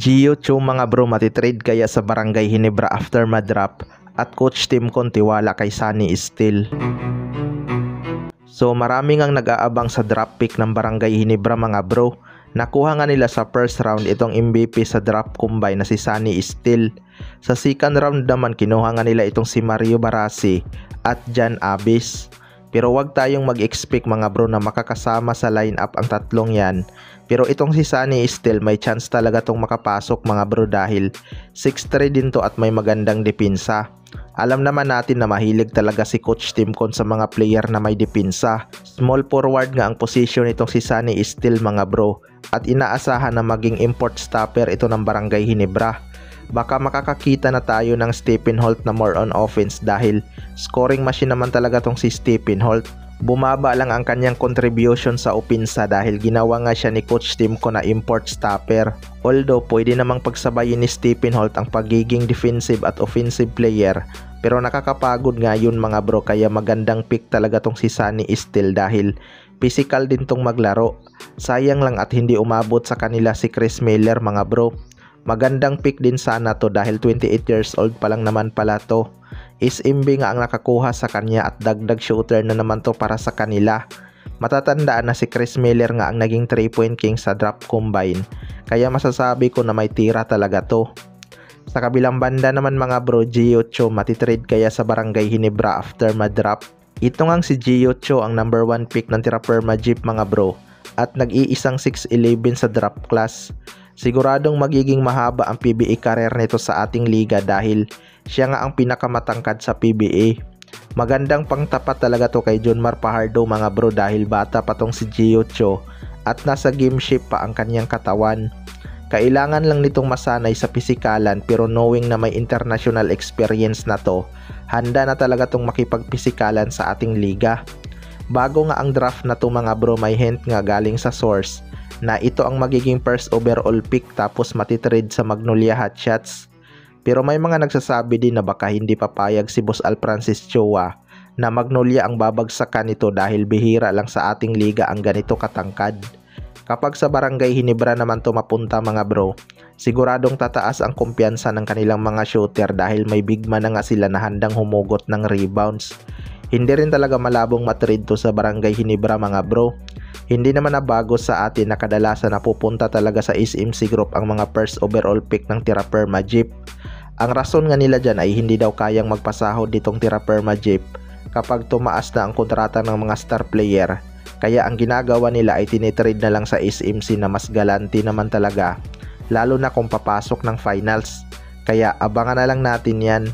Gio Cho mga bro, matitrade kaya sa Barangay Ginebra after madrap at coach team kon tiwala kay Sunny Steele. So marami ngang nag-aabang sa draft pick ng Barangay Ginebra mga bro. Nakuha nga nila sa first round itong MVP sa draft combine na si Sunny Steele. Sa second round naman kinuha nga nila itong si Mario Barasi at Jan Abis. Pero wag tayong mag-expect mga bro na makakasama sa lineup ang tatlong yan. Pero itong si Sunny Steele may chance talaga tong makapasok mga bro dahil 6'3 din to at may magandang depensa. Alam naman natin na mahilig talaga si Coach Timcon sa mga player na may depensa. Small forward nga ang position nitong si Sunny Steele mga bro. At inaasahan na maging import stopper ito ng Barangay Ginebra. Baka makakakita na tayo ng Stephen Holt na more on offense dahil scoring machine naman talaga tong si Stephen Holt. Bumaba lang ang kanyang contribution sa opensa dahil ginawa nga siya ni Coach Timcon na import stopper. Although pwede namang pagsabayin ni Stephen Holt ang pagiging defensive at offensive player, pero nakakapagod nga yun mga bro, kaya magandang pick talaga tong si Sunny Steele dahil physical din tong maglaro. Sayang lang at hindi umabot sa kanila si Chris Miller mga bro. Magandang pick din sana to dahil 28 years old pa lang naman pala to. SMB nga ang nakakuha sa kanya at dagdag shooter na naman to para sa kanila. Matatandaan na si Chris Miller nga ang naging 3-point king sa draft combine, kaya masasabi ko na may tira talaga to. Sa kabilang banda naman mga bro, Gio Cho matitrade kaya sa Barangay Ginebra after madrap. Ito ngang si Gio Cho ang number 1 pick ng Tiraperma Jeep mga bro at nag-iisang 6'11 sa draft class. Siguradong magiging mahaba ang PBA career nito sa ating liga dahil siya nga ang pinakamatangkad sa PBA. Magandang pangtapat talaga to kay Junmar Fajardo mga bro dahil bata pa tong si Gio Cho at nasa game shape pa ang kanyang katawan. Kailangan lang nitong masanay sa pisikalan, pero knowing na may international experience na to, handa na talaga tong makipagpisikalan sa ating liga. Bago nga ang draft na to mga bro, may hint nga galing sa source na ito ang magiging first overall pick tapos matitrade sa Magnolia Hotshots. Pero may mga nagsasabi din na baka hindi papayag si Boss Al Francis Chua na Magnolia ang babagsakan nito dahil bihira lang sa ating liga ang ganito katangkad. Kapag sa Barangay Ginebra naman to mapunta mga bro, siguradong tataas ang kumpiyansa ng kanilang mga shooter dahil may big man na nga sila na handang humugot ng rebounds. Hindi rin talaga malabong matrade to sa Barangay Ginebra mga bro. Hindi naman na bago sa atin na kadalasan napupunta talaga sa SMC Group ang mga first overall pick ng Tiraperma Jeep. Ang rason nga nila dyan ay hindi daw kayang magpasahod ditong Tiraperma Jeep kapag tumaas na ang kontrata ng mga star player. Kaya ang ginagawa nila ay tinitrade na lang sa SMC na mas galante naman talaga, lalo na kung papasok ng finals. Kaya abangan na lang natin yan.